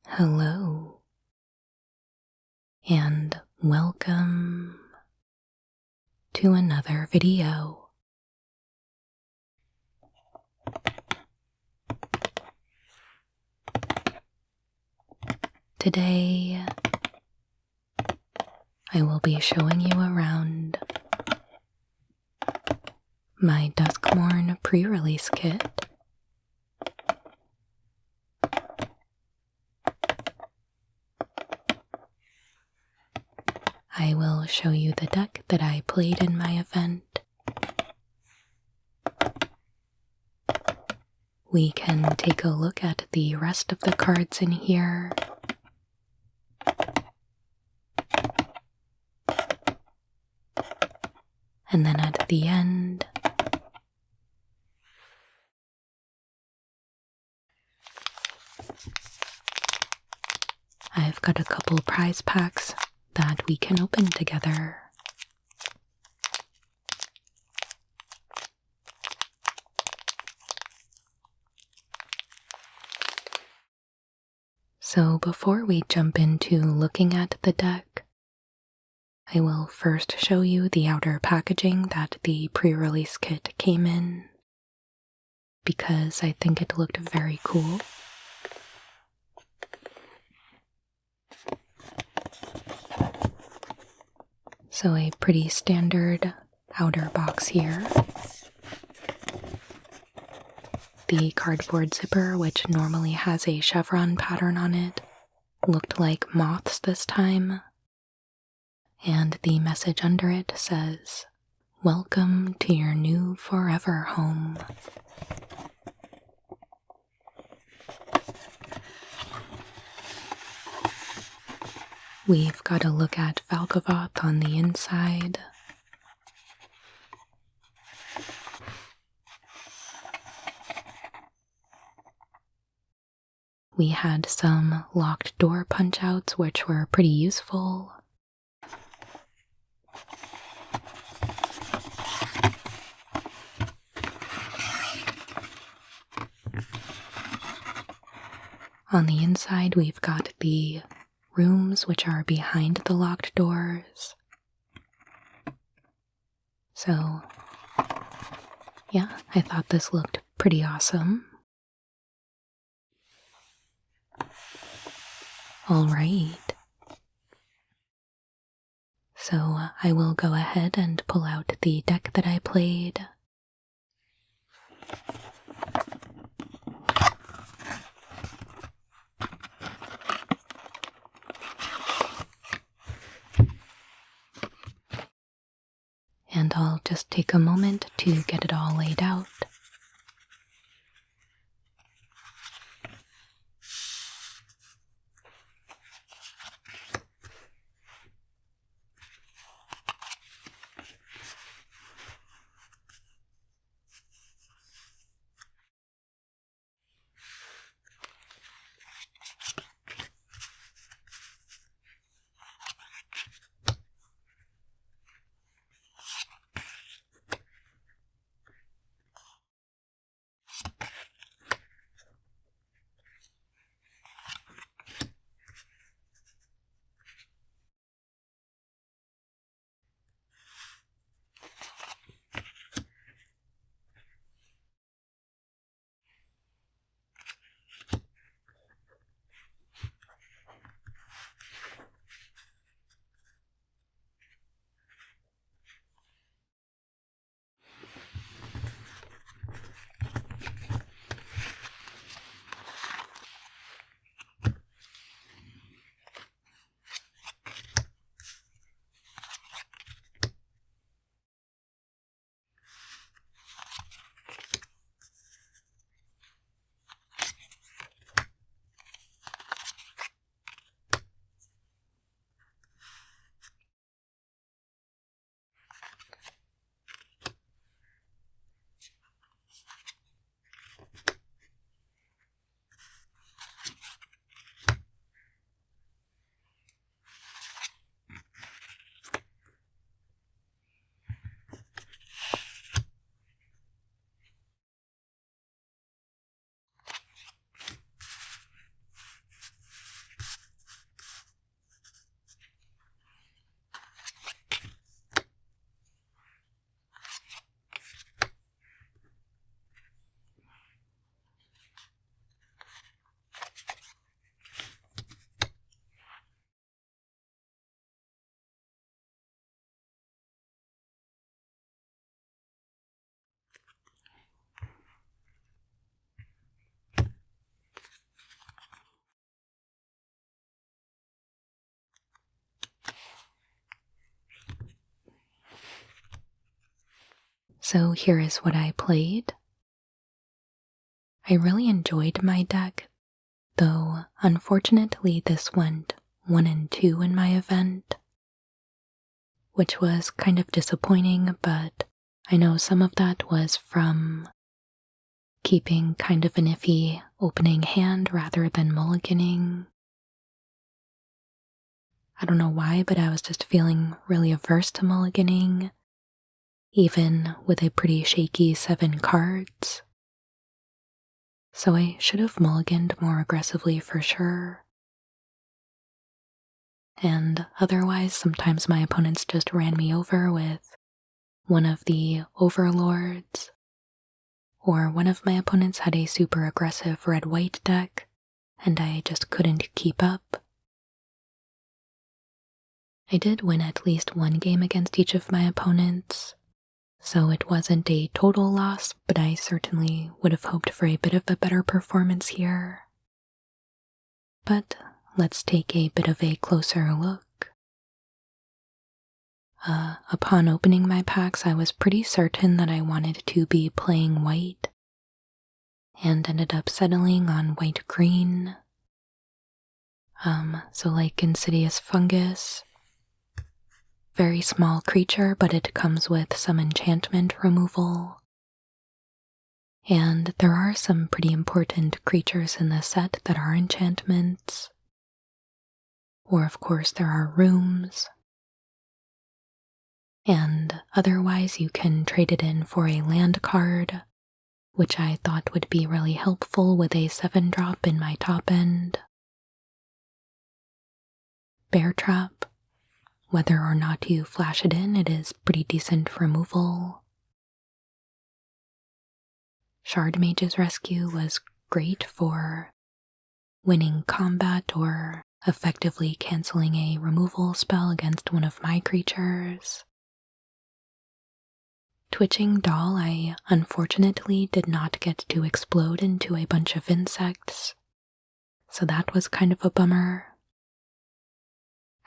Hello, and welcome to another video. Today, I will be showing you around my Duskmourn pre-release kit. I will show you the deck that I played in my event. We can take a look at the rest of the cards in here. And then at the end, I've got a couple prize packs that we can open together. So before we jump into looking at the deck, I will first show you the outer packaging that the pre-release kit came in, because I think it looked very cool. So a pretty standard outer box here. The cardboard zipper, which normally has a chevron pattern on it, looked like moths this time. And the message under it says, "Welcome to your new forever home." We've got a look at Valkavoth on the inside. We had some locked door punch-outs, which were pretty useful. On the inside, we've got the rooms which are behind the locked doors. So, yeah, I thought this looked pretty awesome. Alright. So I will go ahead and pull out the deck that I played. And I'll just take a moment to get it all laid out. So here is what I played. I really enjoyed my deck, though unfortunately this went 1 and 2 in my event, which was kind of disappointing, but I know some of that was from keeping kind of an iffy opening hand rather than mulliganing. I don't know why, but I was just feeling really averse to mulliganing, even with a pretty shaky 7 cards. So I should have mulliganed more aggressively for sure. And otherwise, sometimes my opponents just ran me over with one of the overlords, or one of my opponents had a super aggressive red-white deck, and I just couldn't keep up. I did win at least 1 game against each of my opponents, so it wasn't a total loss, but I certainly would have hoped for a bit of a better performance here. But let's take a bit of a closer look. Upon opening my packs, I was pretty certain that I wanted to be playing white, and ended up settling on white-green. So like Insidious Fungus, very small creature, but it comes with some enchantment removal. And there are some pretty important creatures in the set that are enchantments. Or of course there are rooms. And otherwise you can trade it in for a land card, which I thought would be really helpful with a 7-drop in my top end. Bear Trap. Whether or not you flash it in, it is pretty decent removal. Shard Mage's Rescue was great for winning combat or effectively canceling a removal spell against one of my creatures. Twitching Doll I unfortunately did not get to explode into a bunch of insects, so that was kind of a bummer.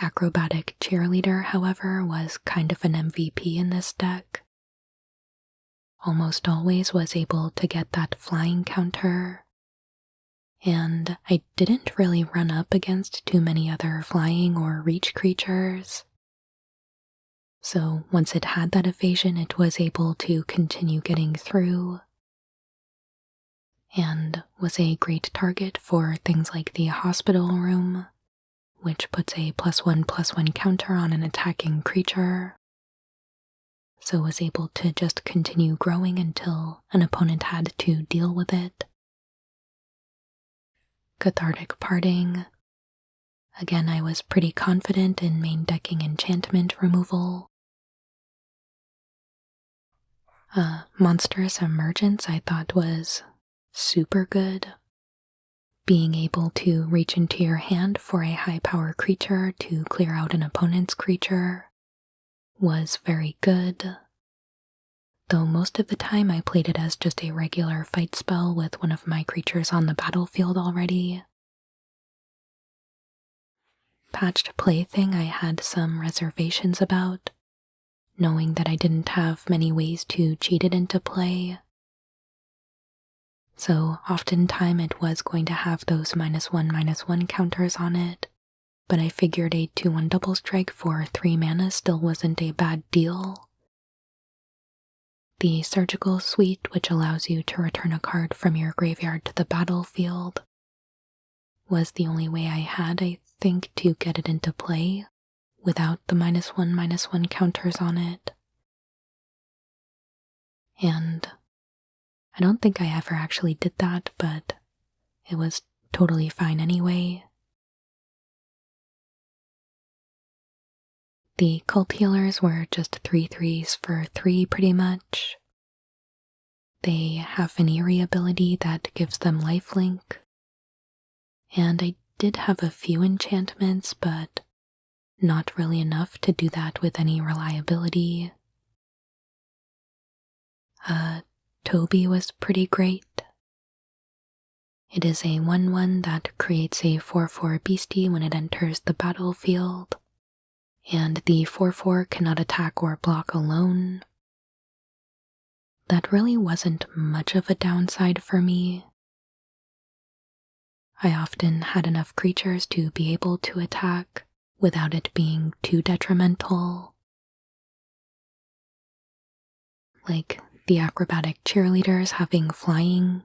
Acrobatic Cheerleader, however, was kind of an MVP in this deck. Almost always was able to get that flying counter, and I didn't really run up against too many other flying or reach creatures. So once it had that evasion, it was able to continue getting through, and was a great target for things like the hospital room, which puts a +1/+1 counter on an attacking creature. So was able to just continue growing until an opponent had to deal with it. Cathartic Parting. Again, I was pretty confident in main decking enchantment removal. Monstrous Emergence I thought was super good. Being able to reach into your hand for a high power creature to clear out an opponent's creature was very good. Though most of the time I played it as just a regular fight spell with one of my creatures on the battlefield already. Patched Plaything I had some reservations about, knowing that I didn't have many ways to cheat it into play. So oftentimes it was going to have those -1/-1 counters on it, but I figured a 2/1 double strike for 3 mana still wasn't a bad deal. The Surgical Suite, which allows you to return a card from your graveyard to the battlefield, was the only way I had, I think, to get it into play without the -1/-1 counters on it. And I don't think I ever actually did that, but it was totally fine anyway. The Cult Healers were just 3/3s for 3 pretty much. They have an Eerie ability that gives them lifelink, and I did have a few enchantments, but not really enough to do that with any reliability. Toby was pretty great. It is a 1/1 that creates a 4/4 beastie when it enters the battlefield, and the 4/4 cannot attack or block alone. that really wasn't much of a downside for me. I often had enough creatures to be able to attack without it being too detrimental. Like the acrobatic cheerleaders having flying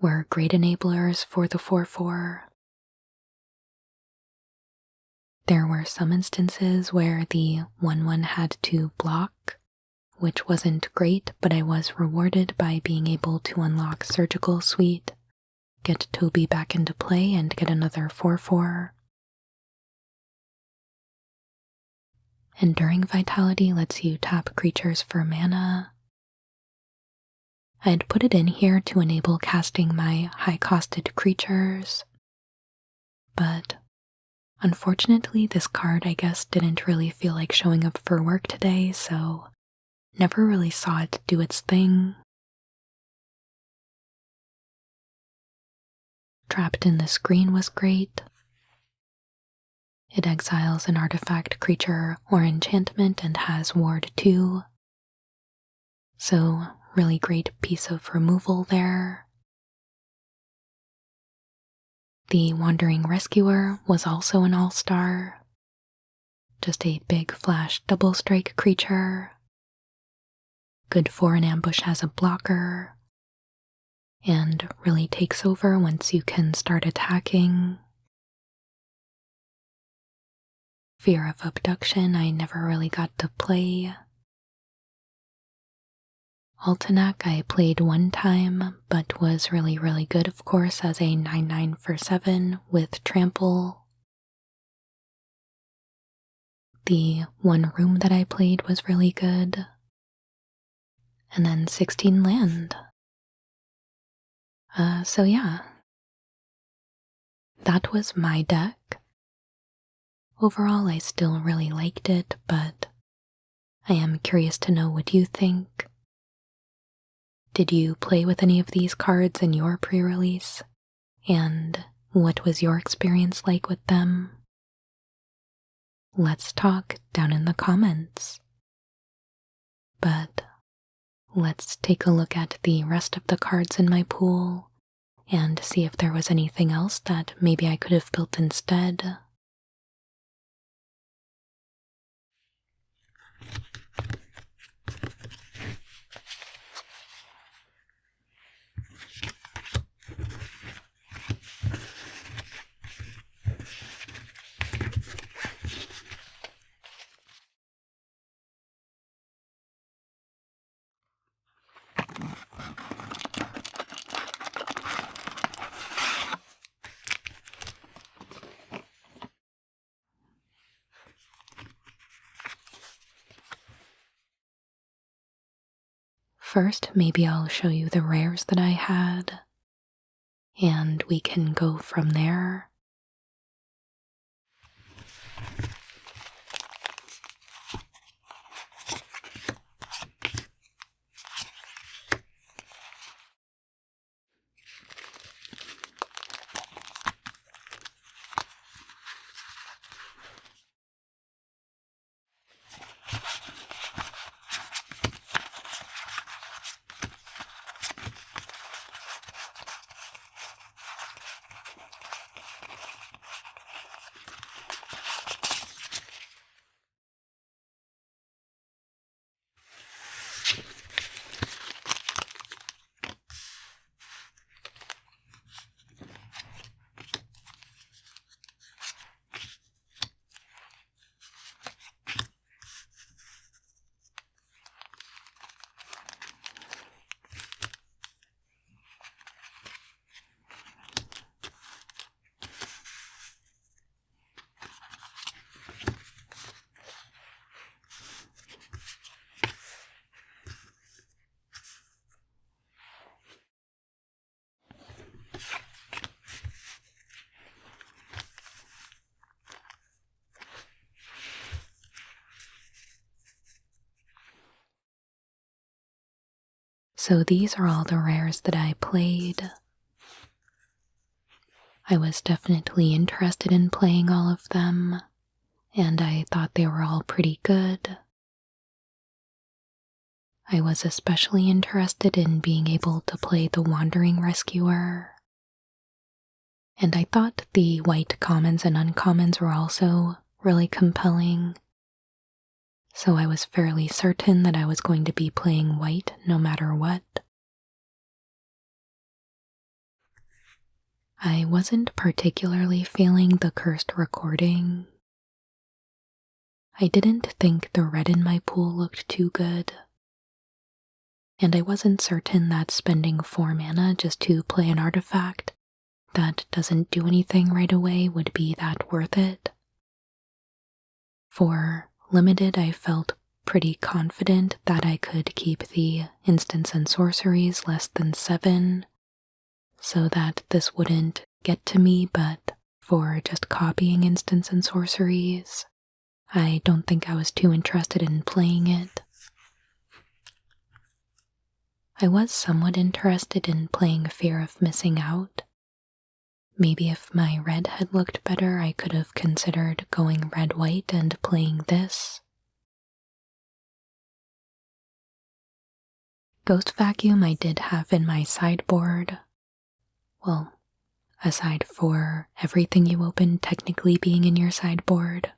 were great enablers for the 4/4. There were some instances where the 1/1 had to block, which wasn't great, but I was rewarded by being able to unlock Surgical Suite, get Toby back into play, and get another 4/4. Enduring Vitality lets you tap creatures for mana. I'd put it in here to enable casting my high-costed creatures, but unfortunately this card I guess didn't really feel like showing up for work today, so never really saw it do its thing. Trapped in the Screen was great. It exiles an artifact, creature, or enchantment and has Ward 2. So, really great piece of removal there. The Wandering Rescuer was also an all-star. Just a big flash double strike creature. Good for an ambush as a blocker. And really takes over once you can start attacking. Fear of Abduction I never really got to play. Altanak I played one time, but was really good of course as a 9/9 for 7 with Trample. The one room that I played was really good. And then 16 land. So yeah. That was my deck. Overall, I still really liked it, but I am curious to know what you think. Did you play with any of these cards in your pre-release? And what was your experience like with them? Let's talk down in the comments. But let's take a look at the rest of the cards in my pool and see if there was anything else that maybe I could have built instead. First, maybe I'll show you the rares that I had, and we can go from there. So these are all the rares that I played. I was definitely interested in playing all of them, and I thought they were all pretty good. I was especially interested in being able to play the Wandering Rescuer, and I thought the white commons and uncommons were also really compelling, so I was fairly certain that I was going to be playing white no matter what. I wasn't particularly feeling the cursed recording. I didn't think the red in my pool looked too good, and I wasn't certain that spending 4 mana just to play an artifact that doesn't do anything right away would be that worth it. For limited, I felt pretty confident that I could keep the instants and sorceries less than 7, so that this wouldn't get to me, but for just copying instants and sorceries, I don't think I was too interested in playing it. I was somewhat interested in playing Fear of Missing Out. Maybe if my red had looked better, I could have considered going red-white and playing this. Ghost Vacuum I did have in my sideboard. Well, aside for everything you open technically being in your sideboard,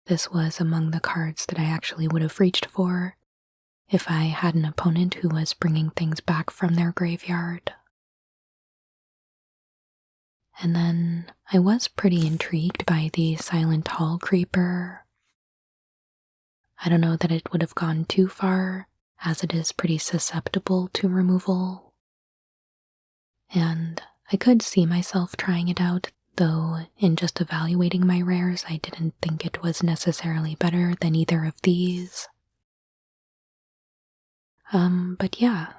this was among the cards that I actually would have reached for if I had an opponent who was bringing things back from their graveyard. And then I was pretty intrigued by the Silent Hall Creeper. I don't know that it would have gone too far, as it is pretty susceptible to removal. And I could see myself trying it out, though in just evaluating my rares, I didn't think it was necessarily better than either of these. But yeah,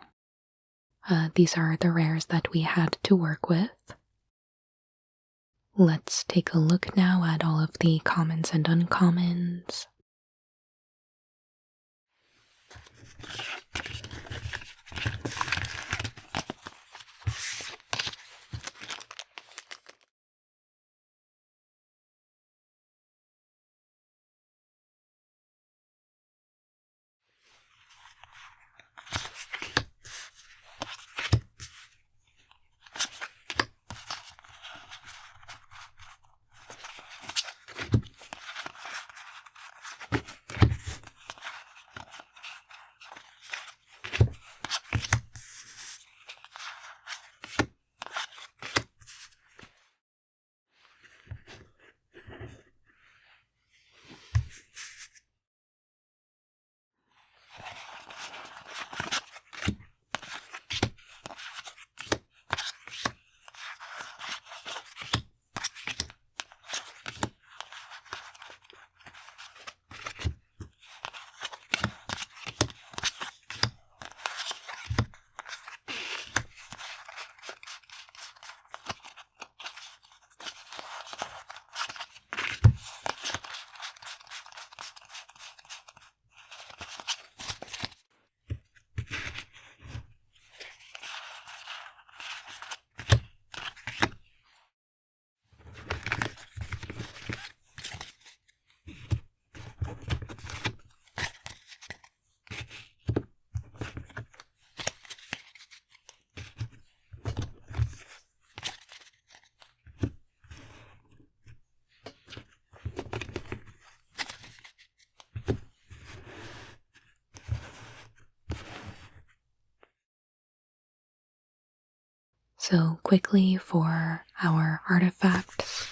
these are the rares that we had to work with. Let's take a look now at all of the commons and uncommons. So quickly for our artifacts,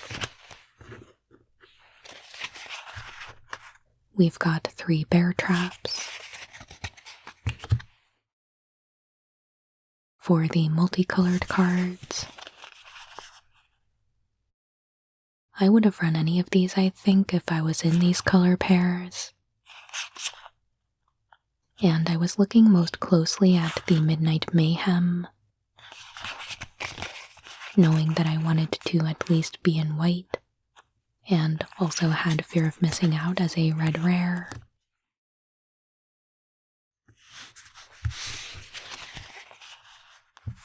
we've got 3 bear traps. For the multicolored cards, I would have run any of these, I think, if I was in these color pairs. And I was looking most closely at the Midnight Mayhem, knowing that I wanted to at least be in white, and also had Fear of Missing Out as a red rare.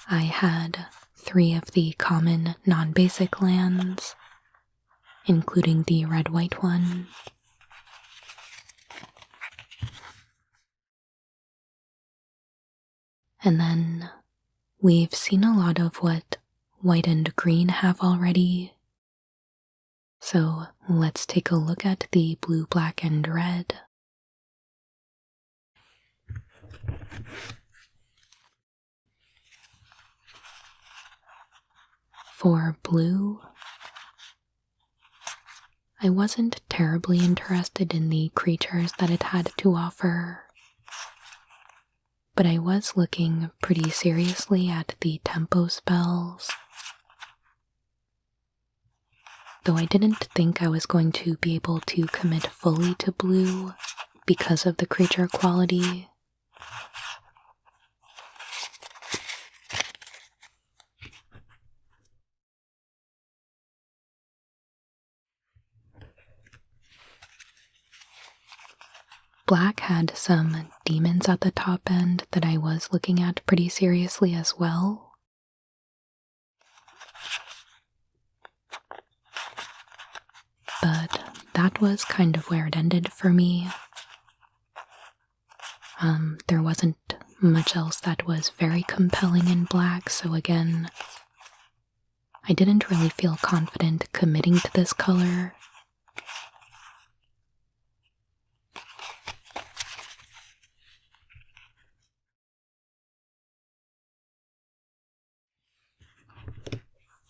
I had 3 of the common non-basic lands, including the red-white one. And then we've seen a lot of what white and green have already. So let's take a look at the blue, black, and red. For blue, I wasn't terribly interested in the creatures that it had to offer, but I was looking pretty seriously at the tempo spells. Though I didn't think I was going to be able to commit fully to blue because of the creature quality. Black had some demons at the top end that I was looking at pretty seriously as well. But that was kind of where it ended for me. There wasn't much else that was very compelling in black, so again, I didn't really feel confident committing to this color.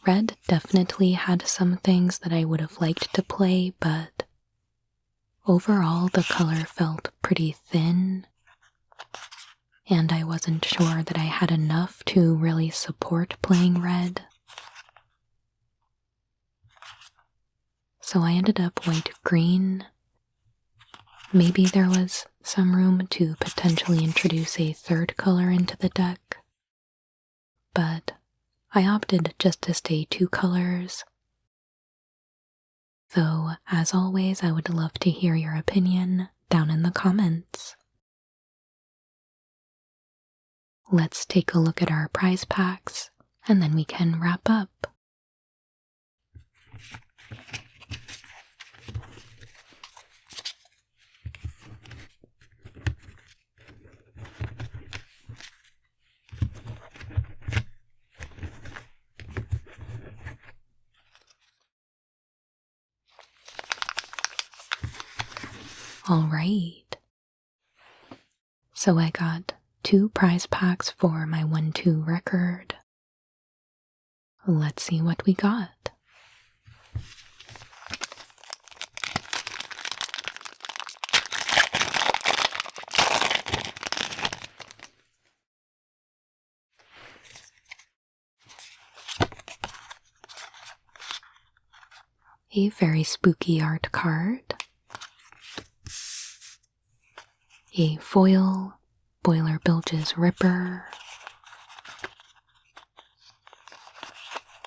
Red definitely had some things that I would have liked to play, but overall the color felt pretty thin, and I wasn't sure that I had enough to really support playing red. So I ended up white-green. Maybe there was some room to potentially introduce a third color into the deck, but I opted just to stay 2 colors. Though, as always, I would love to hear your opinion down in the comments. Let's take a look at our prize packs, and then we can wrap up. Alright, so I got 2 prize packs for my 1-2 record. Let's see what we got. A very spooky art card. A foil Boiler Bilge's Ripper,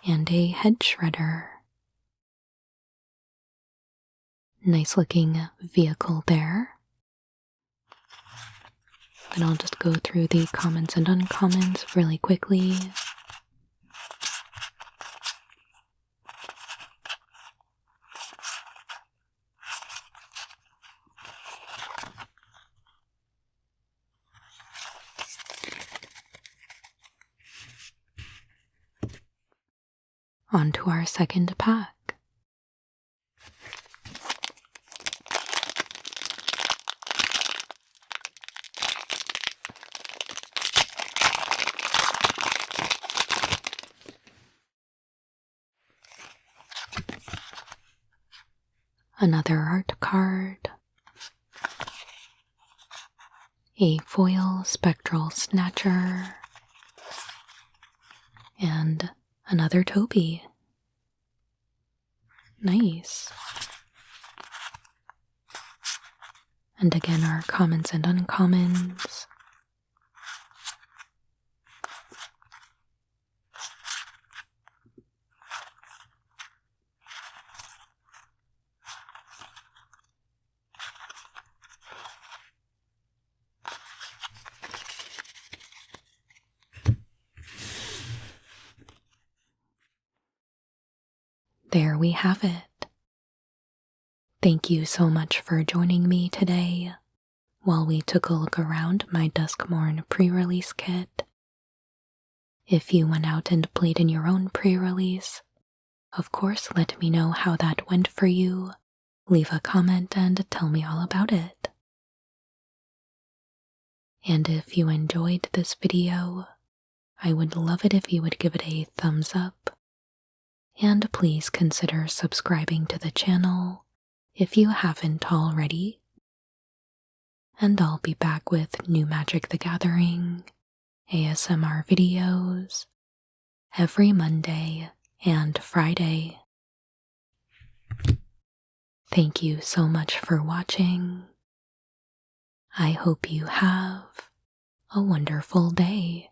and a head shredder. Nice looking vehicle there. And I'll just go through the commons and uncommons really quickly. On to our second pack. Another art card. A foil Spectral Snatcher. And another Toby. Nice. And again, our commons and uncommons. There we have it. Thank you so much for joining me today while we took a look around my Duskmourn pre-release kit If you went out and played in your own pre-release, of course let me know how that went for you. Leave a comment and tell me all about it. And if you enjoyed this video, I would love it if you would give it a thumbs up. And please consider subscribing to the channel if you haven't already. And I'll be back with new Magic the Gathering ASMR videos every Monday and Friday. Thank you so much for watching. I hope you have a wonderful day.